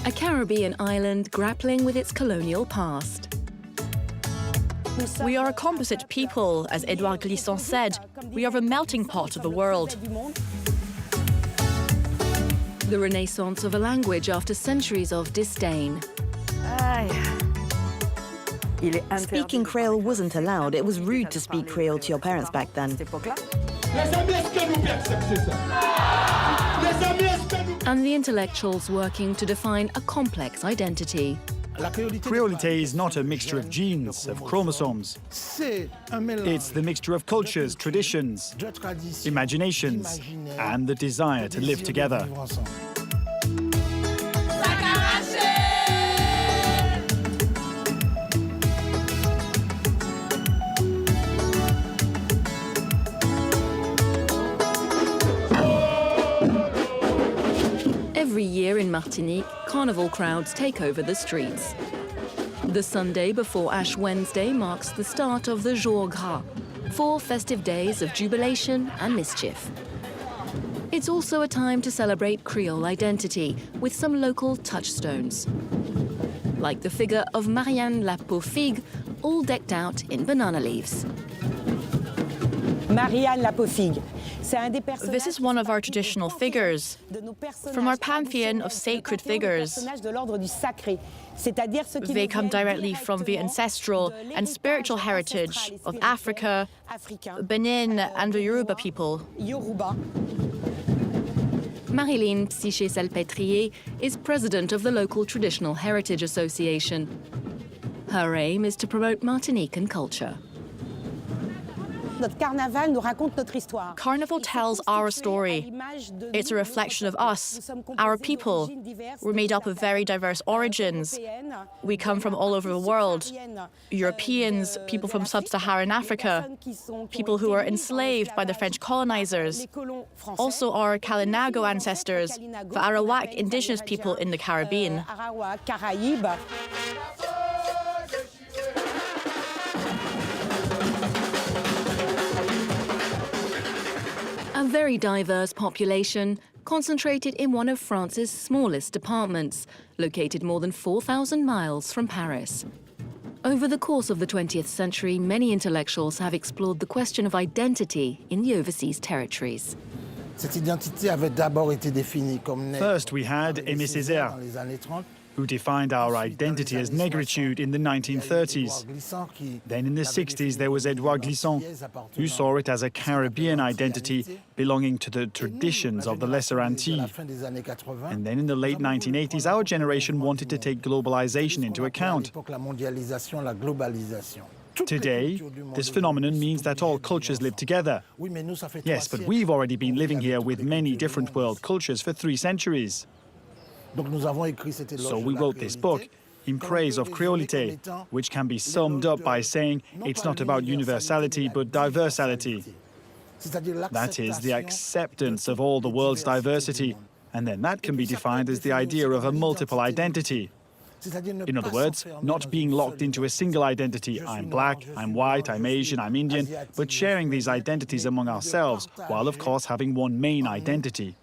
a Caribbean island grappling with its colonial past. We are a composite people, as Edouard Glissant said. We are a melting pot of the world. The renaissance of a language after centuries of disdain. Speaking Creole wasn't allowed. It was rude to speak Creole to your parents back then. And the intellectuals working to define a complex identity. Creolité is not a mixture of genes, of chromosomes. It's the mixture of cultures, traditions, imaginations, and the desire to live together. Every year in Martinique, carnival crowds take over the streets. The Sunday before Ash Wednesday marks the start of the Jour Gras, 4 festive days of jubilation and mischief. It's also a time to celebrate Creole identity with some local touchstones, like the figure of Marianne la Peau Figue, all decked out in banana leaves. Marianne la Peau Figue. This is one of our traditional figures, from our pantheon of sacred figures. They come directly from the ancestral and spiritual heritage of Africa, Benin, and the Yoruba people. Marilyn Psyché-Salpêtrier is president of the local Traditional Heritage Association. Her aim is to promote Martinican culture. Carnival tells our story. It's a reflection of us, our people. We're made up of very diverse origins. We come from all over the world. Europeans, people from sub-Saharan Africa, people who were enslaved by the French colonizers. Also our Kalinago ancestors, the Arawak indigenous people in the Caribbean. A very diverse population concentrated in one of France's smallest departments, located more than 4,000 miles from Paris. Over the course of the 20th century, many intellectuals have explored the question of identity in the overseas territories. First, we had Aimé Césaire, who defined our identity as Négritude in the 1930s. Then in the 60s, there was Edouard Glissant, who saw it as a Caribbean identity belonging to the traditions of the Lesser Antilles. And then in the late 1980s, our generation wanted to take globalization into account. Today, this phenomenon means that all cultures live together. Yes, but we've already been living here with many different world cultures for 3 centuries. So we wrote this book in praise of Creolité, which can be summed up by saying it's not about universality but diversality. That is, the acceptance of all the world's diversity, and then that can be defined as the idea of a multiple identity. In other words, not being locked into a single identity, I'm black, I'm white, I'm Asian, I'm Indian, but sharing these identities among ourselves, while of course having one main identity.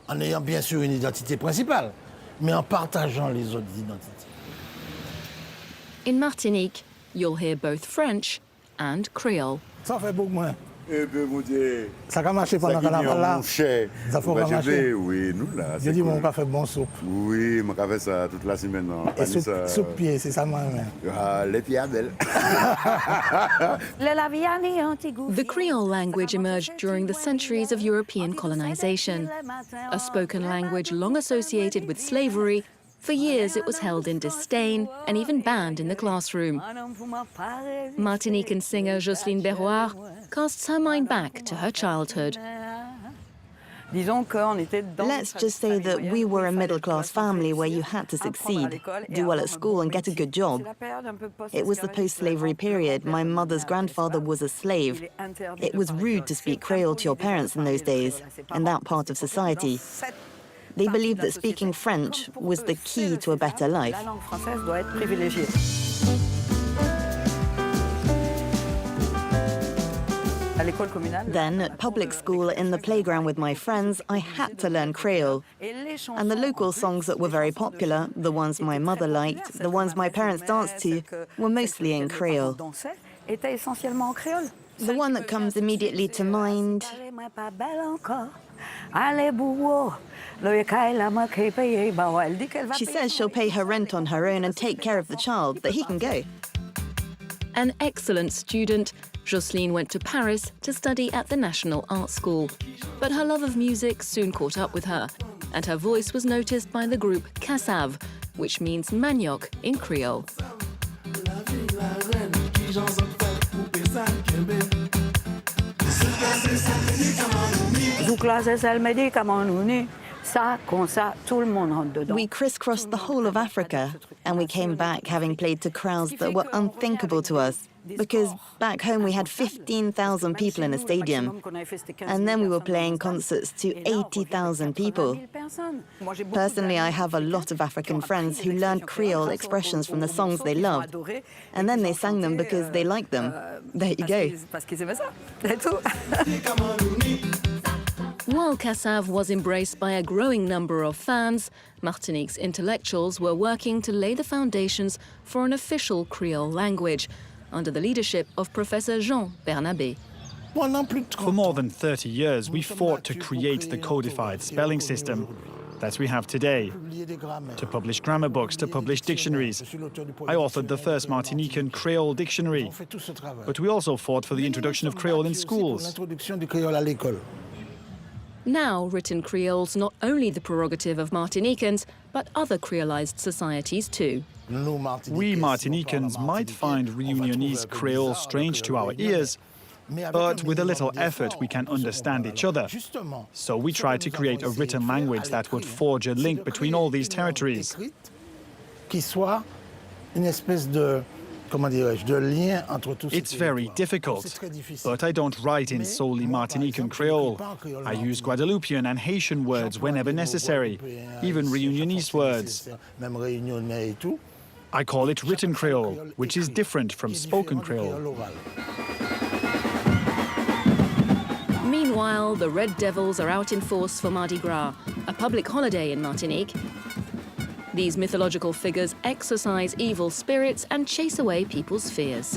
En ayant bien sûr une identité principale, mais en partageant les autres identités. In Martinique, you'll hear both French and Creole. Ça fait beaucoup moins. Eh bien, mon Dieu. Ça a marché pendant Carnival là. Ça faut marcher. Oui, nous là. Je dis mon café bon soupe. Oui, mon café ça toute la semaine. Et soupe pied, c'est ça moi. Ah, les pieds belles. The Creole language emerged during the centuries of European colonization. A spoken language long associated with slavery, for years it was held in disdain and even banned in the classroom. Martinican singer Jocelyne Berroir casts her mind back to her childhood. Let's just say that we were a middle-class family where you had to succeed, do well at school and get a good job. It was the post-slavery period. My mother's grandfather was a slave. It was rude to speak Creole to your parents in those days, in that part of society. They believed that speaking French was the key to a better life. Then, at public school, in the playground with my friends, I had to learn Creole. And the local songs that were very popular, the ones my mother liked, the ones my parents danced to, were mostly in Creole. The one that comes immediately to mind... She says she'll pay her rent on her own and take care of the child, but he can go. An excellent student, Jocelyne went to Paris to study at the National Art School. But her love of music soon caught up with her, and her voice was noticed by the group Cassav, which means manioc in Creole. We crisscrossed the whole of Africa, and we came back having played to crowds that were unthinkable to us, because back home we had 15,000 people in a stadium, and then we were playing concerts to 80,000 people. Personally, I have a lot of African friends who learned Creole expressions from the songs they loved, and then they sang them because they liked them. There you go. While Cassav was embraced by a growing number of fans, Martinique's intellectuals were working to lay the foundations for an official Creole language, under the leadership of Professor Jean Bernabé. For more than 30 years, we fought to create the codified spelling system that we have today, to publish grammar books, to publish dictionaries. I authored the first Martinican Creole dictionary, but we also fought for the introduction of Creole in schools. Now, written Creole's not only the prerogative of Martinicans, but other Creolized societies too. We Martinicans might find Reunionese Creole strange to our ears, but with a little effort we can understand each other. So we tried to create a written language that would forge a link between all these territories. It's very difficult, but I don't write in solely Martinican Creole. I use Guadeloupean and Haitian words whenever necessary, even Reunionese words. I call it written Creole, which is different from spoken Creole. Meanwhile, the Red Devils are out in force for Mardi Gras, a public holiday in Martinique. These mythological figures exorcise evil spirits and chase away people's fears.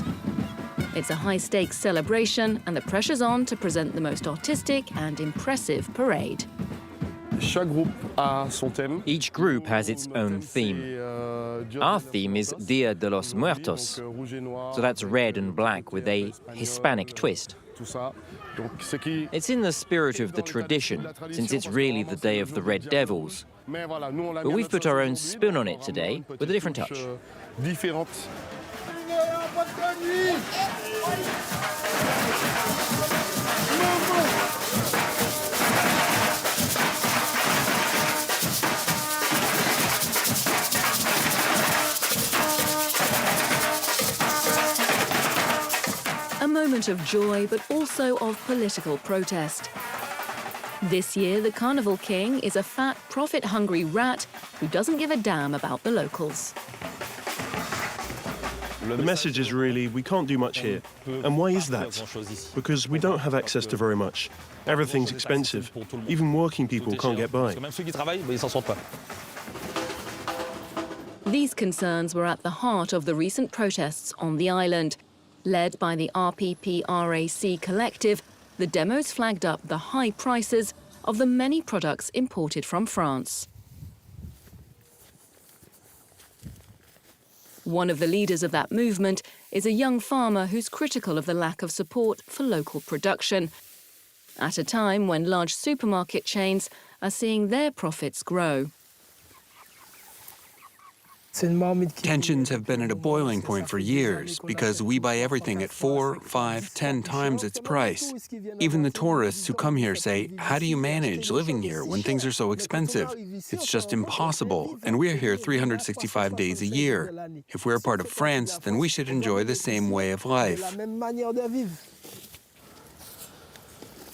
It's a high-stakes celebration, and the pressure's on to present the most artistic and impressive parade. Each group has its own theme. Our theme is Dia de los Muertos, so that's red and black with a Hispanic twist. It's in the spirit of the tradition, since it's really the Day of the Red Devils. But we've put our own spin on it today, with a different touch. A moment of joy, but also of political protest. This year, the Carnival King is a fat, profit-hungry rat who doesn't give a damn about the locals. The message is really, we can't do much here. And why is that? Because we don't have access to very much. Everything's expensive. Even working people can't get by. These concerns were at the heart of the recent protests on the island. Led by the RPPRAC collective, the demos flagged up the high prices of the many products imported from France. One of the leaders of that movement is a young farmer who's critical of the lack of support for local production, at a time when large supermarket chains are seeing their profits grow. Tensions have been at a boiling point for years because we buy everything at 4, 5, 10 times its price. Even the tourists who come here say, how do you manage living here when things are so expensive? It's just impossible, and we're here 365 days a year. If we're part of France, then we should enjoy the same way of life.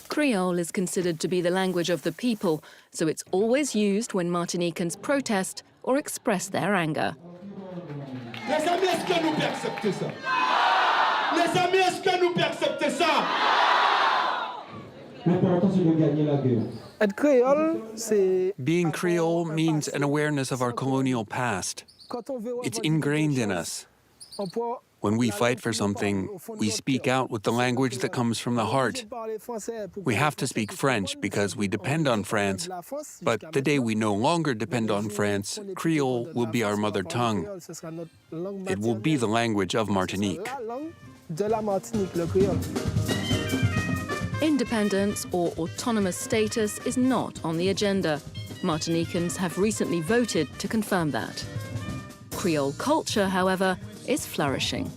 Creole is considered to be the language of the people, so it's always used when Martinicans protest or express their anger. Les amis, est-ce que nous acceptons ça? Les amis, est-ce que nous acceptons ça? L'important, c'est de gagner la guerre. Être créole, c'est... Being Creole means an awareness of our colonial past. It's ingrained in us. When we fight for something, we speak out with the language that comes from the heart. We have to speak French because we depend on France, but the day we no longer depend on France, Creole will be our mother tongue. It will be the language of Martinique. Independence or autonomous status is not on the agenda. Martinicans have recently voted to confirm that. Creole culture, however, is flourishing.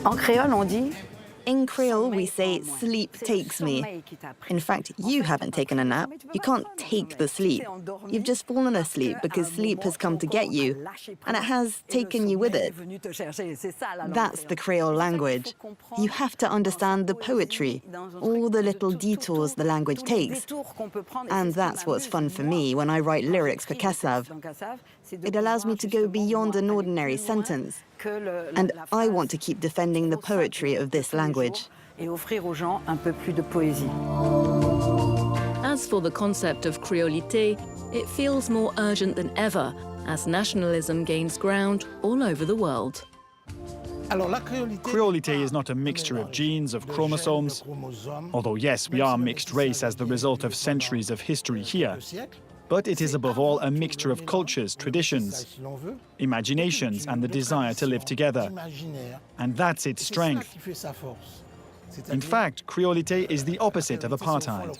En créole, on dit In Creole, we say, sleep takes me. In fact, you haven't taken a nap. You can't take the sleep. You've just fallen asleep because sleep has come to get you, and it has taken you with it. That's the Creole language. You have to understand the poetry, all the little detours the language takes. And that's what's fun for me when I write lyrics for Kassav. It allows me to go beyond an ordinary sentence. And I want to keep defending the poetry of this language. As for the concept of Creolité, it feels more urgent than ever as nationalism gains ground all over the world. Creolité is not a mixture of genes, of chromosomes, although yes, we are mixed race as the result of centuries of history here. But it is above all a mixture of cultures, traditions, imaginations, and the desire to live together. And that's its strength. In fact, Creolité is the opposite of apartheid.